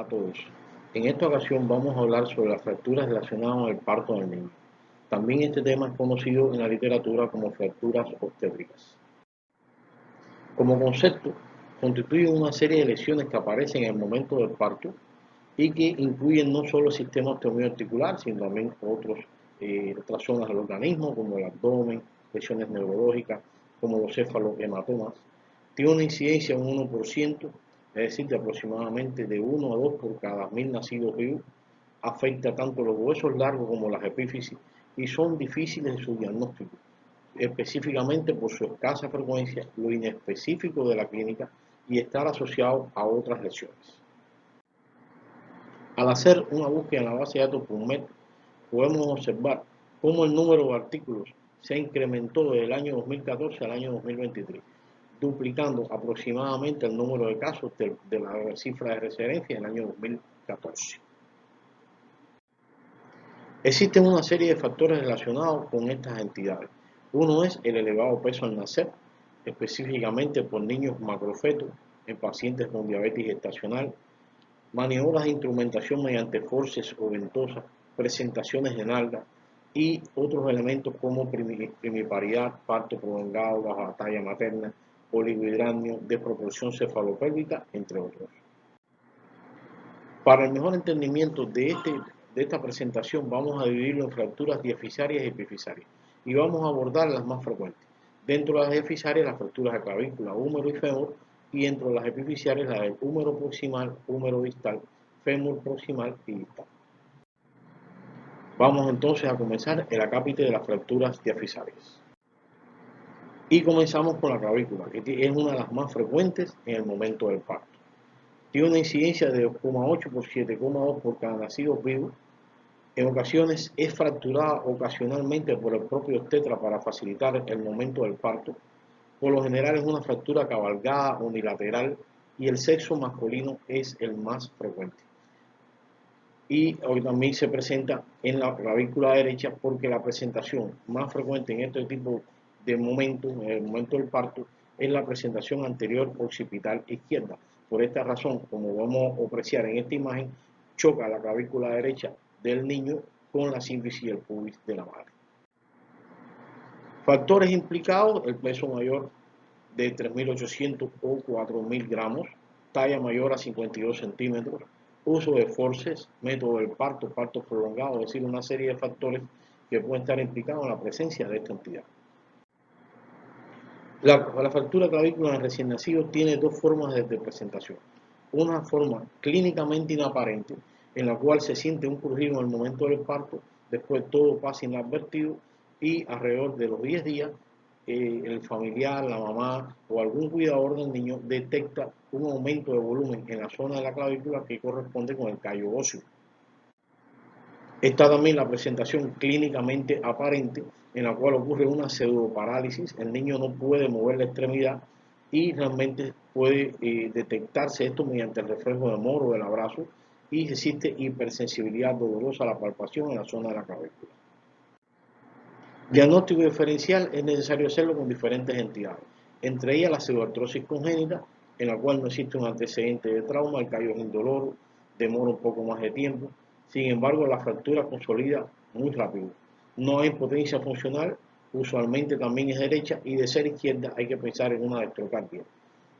a todos. En esta ocasión vamos a hablar sobre las fracturas relacionadas al parto del niño. También este tema es conocido en la literatura como fracturas obstétricas. Como concepto, constituye una serie de lesiones que aparecen en el momento del parto y que incluyen no solo el sistema osteomiofascicular, sino también otras zonas del organismo, como el abdomen, lesiones neurológicas, como los cefalohematomas. Tiene una incidencia de un 1%, es decir, de aproximadamente de 1 a 2 por cada 1000 nacidos vivos. Afecta tanto los huesos largos como las epífisis y son difíciles de su diagnóstico, específicamente por su escasa frecuencia, lo inespecífico de la clínica y estar asociado a otras lesiones. Al hacer una búsqueda en la base de datos PubMed, podemos observar cómo el número de artículos se incrementó desde el año 2014 al año 2023, duplicando aproximadamente el número de casos de la cifra de referencia en el año 2014. Existen una serie de factores relacionados con estas entidades. Uno es el elevado peso al nacer, específicamente por niños macrofetos en pacientes con diabetes gestacional, maniobras de instrumentación mediante forceps o ventosas, presentaciones de nalga y otros elementos como primiparidad, parto prolongado, baja talla materna, oligohidranio, desproporción cefalopélvica, entre otros. Para el mejor entendimiento de esta presentación vamos a dividirlo en fracturas diafisarias y epifisarias y vamos a abordar las más frecuentes. Dentro de las diafisarias, las fracturas de clavícula, húmero y fémur, y dentro de las epifisiarias, la del húmero proximal, húmero distal, fémur proximal y distal. Vamos entonces a comenzar el acápite de las fracturas diafisarias. Y comenzamos con la clavícula, que es una de las más frecuentes en el momento del parto. Tiene una incidencia de 2,8 por 7,2 por cada nacido vivo. En ocasiones es fracturada ocasionalmente por el propio obstetra para facilitar el momento del parto. Por lo general es una fractura cabalgada unilateral y el sexo masculino es el más frecuente. Y hoy también se presenta en la clavícula derecha porque la presentación más frecuente en este tipo de momentos, en el momento del parto, es la presentación anterior occipital izquierda. Por esta razón, como vamos a apreciar en esta imagen, choca la clavícula derecha del niño con la sínfisis y el pubis de la madre. Factores implicados: el peso mayor de 3.800 o 4.000 gramos, talla mayor a 52 centímetros, uso de forceps, método del parto, parto prolongado, es decir, una serie de factores que pueden estar implicados en la presencia de esta entidad. La fractura clavícula en recién nacidos tiene dos formas de presentación. Una forma clínicamente inaparente, en la cual se siente un crujir en el momento del parto, después todo pasa inadvertido y alrededor de los 10 días el familiar, la mamá o algún cuidador del niño detecta un aumento de volumen en la zona de la clavícula que corresponde con el callo óseo. Está también la presentación clínicamente aparente, en la cual ocurre una pseudoparálisis, el niño no puede mover la extremidad y realmente puede detectarse esto mediante el reflejo de amor o del abrazo, y existe hipersensibilidad dolorosa a la palpación en la zona de la clavícula. Diagnóstico diferencial es necesario hacerlo con diferentes entidades, entre ellas la pseudoartrosis congénita, en la cual no existe un antecedente de trauma, el callo es indoloro, demora un poco más de tiempo. Sin embargo, la fractura consolida muy rápido. No hay impotencia funcional, usualmente también es derecha, y de ser izquierda hay que pensar en una dextrocardia.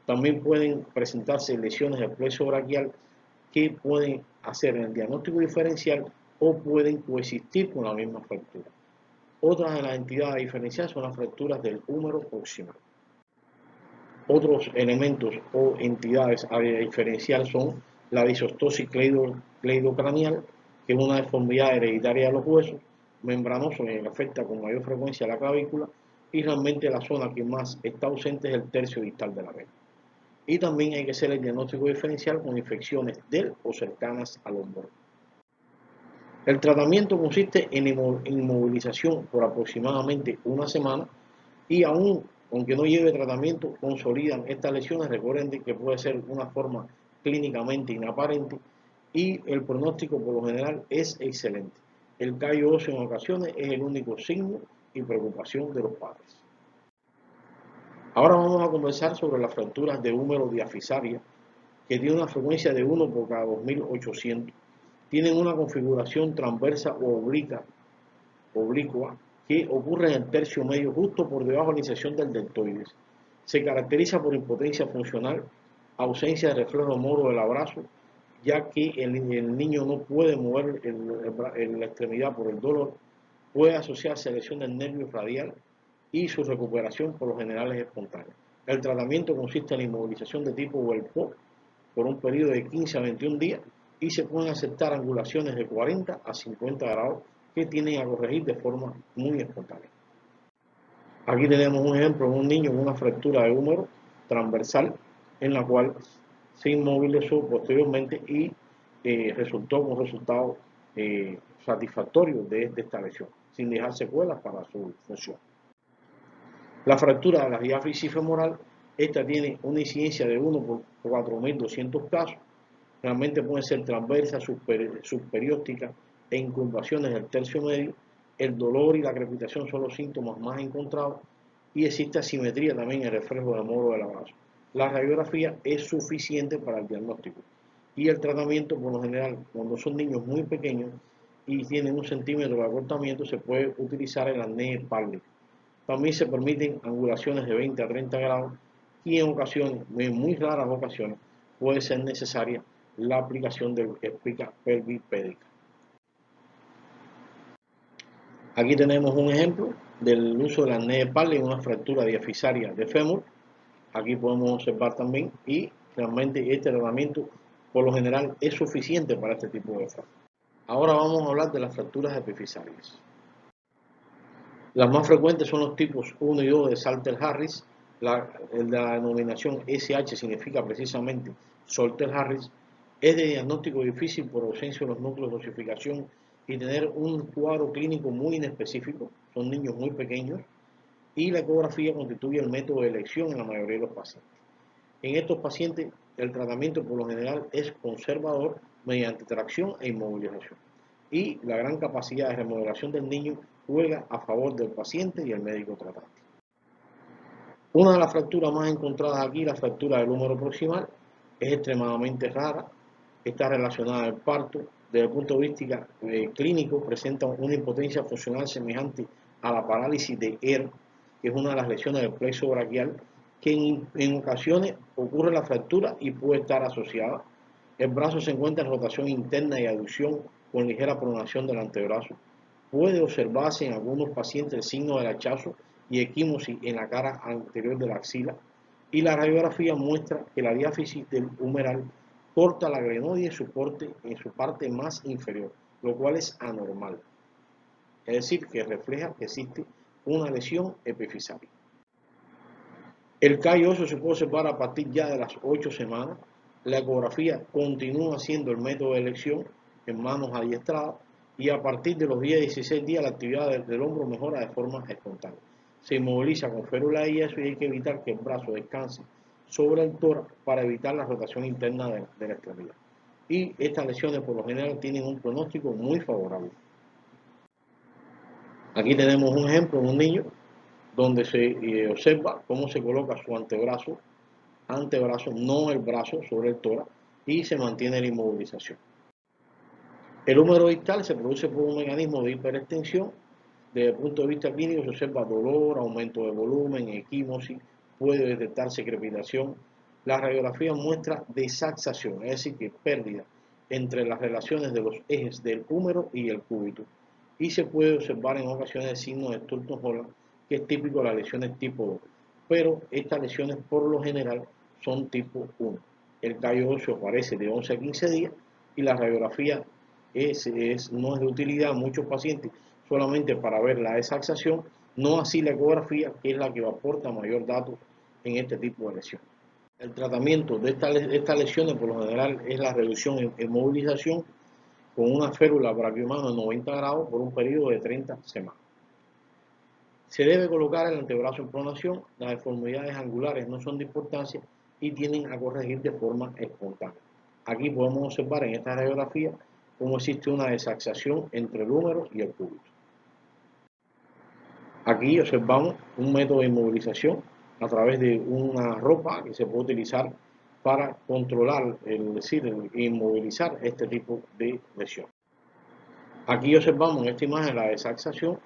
También pueden presentarse lesiones del plexo braquial que pueden hacer el diagnóstico diferencial o pueden coexistir con la misma fractura. Otras de las entidades diferenciales son las fracturas del húmero proximal. Otros elementos o entidades a diferenciar son la disostosis cleidocranial, que es una deformidad hereditaria de los huesos, membranoso que afecta con mayor frecuencia la clavícula, y realmente la zona que más está ausente es el tercio distal de la vena. Y también hay que hacer el diagnóstico diferencial con infecciones del o cercanas al hombro. El tratamiento consiste en inmovilización por aproximadamente una semana y aunque no lleve tratamiento, consolidan estas lesiones. Recuerden que puede ser una forma clínicamente inaparente y el pronóstico por lo general es excelente. El callo óseo en ocasiones es el único signo y preocupación de los padres. Ahora vamos a conversar sobre las fracturas de húmero diafisaria, que tiene una frecuencia de 1 por cada 2800. Tienen una configuración transversa o oblicua que ocurre en el tercio medio justo por debajo de la inserción del deltoides. Se caracteriza por impotencia funcional, ausencia de reflejo moro del abrazo, ya que el niño no puede mover la extremidad por el dolor, puede asociarse a lesión del nervio radial y su recuperación por lo general es espontánea. El tratamiento consiste en la inmovilización de tipo Wellpop por un periodo de 15 a 21 días y se pueden aceptar angulaciones de 40 a 50 grados que tienden a corregir de forma muy espontánea. Aquí tenemos un ejemplo de un niño con una fractura de húmero transversal en la cual se inmovilizó posteriormente y resultó con un resultado satisfactorio de esta lesión, sin dejar secuelas para su función. La fractura de la diáfisis femoral, esta tiene una incidencia de 1 por 4.200 casos. Realmente pueden ser transversas, subperiósticas e incurvaciones del tercio medio. El dolor y la crepitación son los síntomas más encontrados y existe asimetría también en el reflejo de moro del abrazo. La radiografía es suficiente para el diagnóstico y el tratamiento, por lo general, cuando son niños muy pequeños y tienen 1 centímetro de acortamiento, se puede utilizar el arnés Parley. También se permiten angulaciones de 20 a 30 grados y en ocasiones, en muy raras ocasiones, puede ser necesaria la aplicación de espica pelvipédica. Aquí tenemos un ejemplo del uso del arnés de Parley en una fractura diafisaria de fémur. Aquí podemos observar también y realmente este tratamiento por lo general es suficiente para este tipo de fracturas. Ahora vamos a hablar de las fracturas epifisarias. Las más frecuentes son los tipos 1 y 2 de Salter-Harris. La denominación SH significa precisamente Salter-Harris. Es de diagnóstico difícil por ausencia de los núcleos de osificación y tener un cuadro clínico muy inespecífico. Son niños muy pequeños y la ecografía constituye el método de elección en la mayoría de los pacientes. En estos pacientes el tratamiento por lo general es conservador mediante tracción e inmovilización y la gran capacidad de remodelación del niño juega a favor del paciente y el médico tratante. Una de las fracturas más encontradas aquí, la fractura del húmero proximal, es extremadamente rara, está relacionada al parto, desde el punto de vista clínico presenta una impotencia funcional semejante a la parálisis de ER, que es una de las lesiones del plexo braquial, que en ocasiones ocurre la fractura y puede estar asociada. El brazo se encuentra en rotación interna y aducción con ligera pronación del antebrazo. Puede observarse en algunos pacientes el signo del hachazo y equimosis en la cara anterior de la axila y la radiografía muestra que la diáfisis del humeral corta la glenoide en su parte más inferior, lo cual es anormal. Es decir, que refleja que existe una lesión epifisaria. El callo óseo se puede observar a partir ya de las 8 semanas. La ecografía continúa siendo el método de elección en manos adiestradas y a partir de los 10-16 días la actividad del hombro mejora de forma espontánea. Se inmoviliza con férula de yeso y hay que evitar que el brazo descanse sobre el tórax para evitar la rotación interna de la extremidad. Y estas lesiones por lo general tienen un pronóstico muy favorable. Aquí tenemos un ejemplo de un niño donde se observa cómo se coloca su antebrazo, no el brazo, sobre el tórax y se mantiene la inmovilización. El húmero distal se produce por un mecanismo de hiperextensión. Desde el punto de vista clínico se observa dolor, aumento de volumen, equimosis, puede detectarse crepitación. La radiografía muestra desaxación, es decir, que pérdida entre las relaciones de los ejes del húmero y el cúbito. Y se puede observar en ocasiones el signo de Sturton-Holland, que es típico de las lesiones tipo 2. Pero estas lesiones por lo general son tipo 1. El callo óseo aparece de 11 a 15 días y la radiografía no es de utilidad a muchos pacientes solamente para ver la desaxación, no así la ecografía, que es la que aporta mayor dato en este tipo de lesiones. El tratamiento de estas lesiones por lo general es la reducción en movilización con una férula braquiomano de 90 grados por un periodo de 30 semanas. Se debe colocar el antebrazo en pronación, las deformidades angulares no son de importancia y tienden a corregir de forma espontánea. Aquí podemos observar en esta radiografía cómo existe una desaxación entre el húmero y el cúbito. Aquí observamos un método de inmovilización a través de una ropa que se puede utilizar para controlar, inmovilizar este tipo de lesión. Aquí observamos en esta imagen la desaxación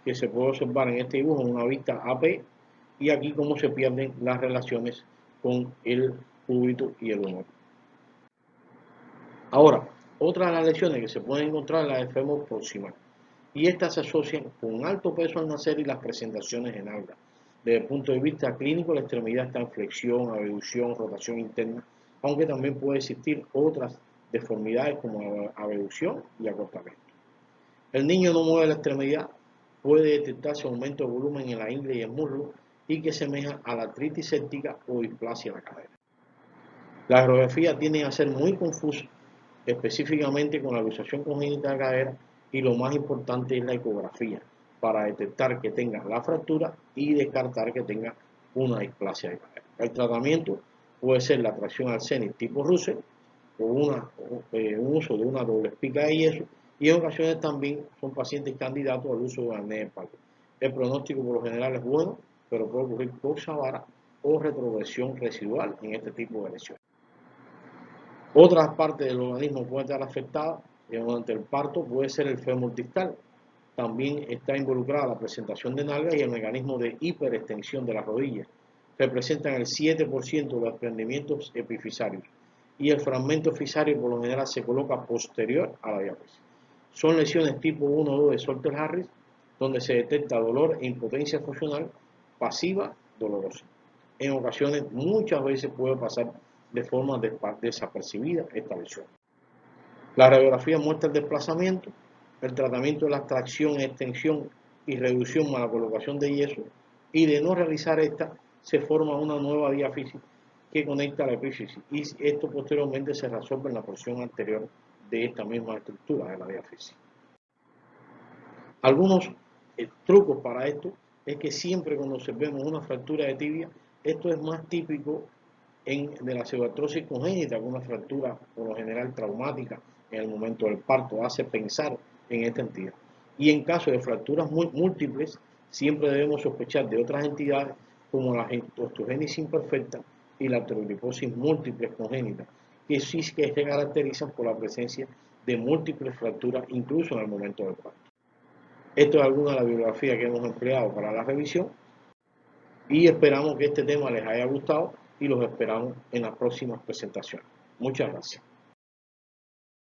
que se puede observar en este dibujo en una vista AP, y aquí cómo se pierden las relaciones con el cúbito y el humor. Ahora, otra de las lesiones que se pueden encontrar es la del fémur proximal, y estas se asocian con alto peso al nacer y las presentaciones en alga. Desde el punto de vista clínico, la extremidad está en flexión, abducción, rotación interna, aunque también puede existir otras deformidades como abducción y acortamiento. El niño no mueve la extremidad, puede detectarse aumento de volumen en la ingle y el muslo y que semeja a la artritis séptica o displasia en la cadera. La radiografía tiende a ser muy confusa, específicamente con la luxación congénita de la cadera, y lo más importante es la ecografía para detectar que tenga la fractura y descartar que tenga una displasia de cadera. El tratamiento puede ser la tracción al cenit tipo Russell o un uso de una doble espiga de yeso, y en ocasiones también son pacientes candidatos al uso de arnés de palo. El pronóstico por lo general es bueno, pero puede ocurrir coxa vara o retroversión residual en este tipo de lesiones. Otras partes del organismo pueden estar afectadas durante el parto, puede ser el fémur distal. También está involucrada la presentación de nalgas y el mecanismo de hiperextensión de las rodillas. Representan el 7% de los desprendimientos epifisarios, y el fragmento fisario por lo general se coloca posterior a la diáfisis. Son lesiones tipo 1 o 2 de Solter-Harris, donde se detecta dolor e impotencia funcional pasiva dolorosa. En ocasiones, muchas veces puede pasar de forma desapercibida esta lesión. La radiografía muestra el desplazamiento, el tratamiento de la extracción, extensión y reducción más la colocación de yeso, y de no realizar esta, se forma una nueva diáfisis que conecta la epífisis, y esto posteriormente se resuelve en la porción anterior de esta misma estructura de la diáfisis. Algunos trucos para esto es que siempre cuando observemos una fractura de tibia, esto es más típico de la pseudoartrosis congénita, con una fractura por lo general traumática en el momento del parto, hace pensar en esta entidad. Y en caso de fracturas múltiples, siempre debemos sospechar de otras entidades como la osteogénesis imperfecta y la artrogriposis múltiple congénita, que sí que se caracterizan por la presencia de múltiples fracturas incluso en el momento del parto. Esto es alguna de la bibliografía que hemos empleado para la revisión, y esperamos que este tema les haya gustado y los esperamos en las próximas presentaciones. Muchas gracias.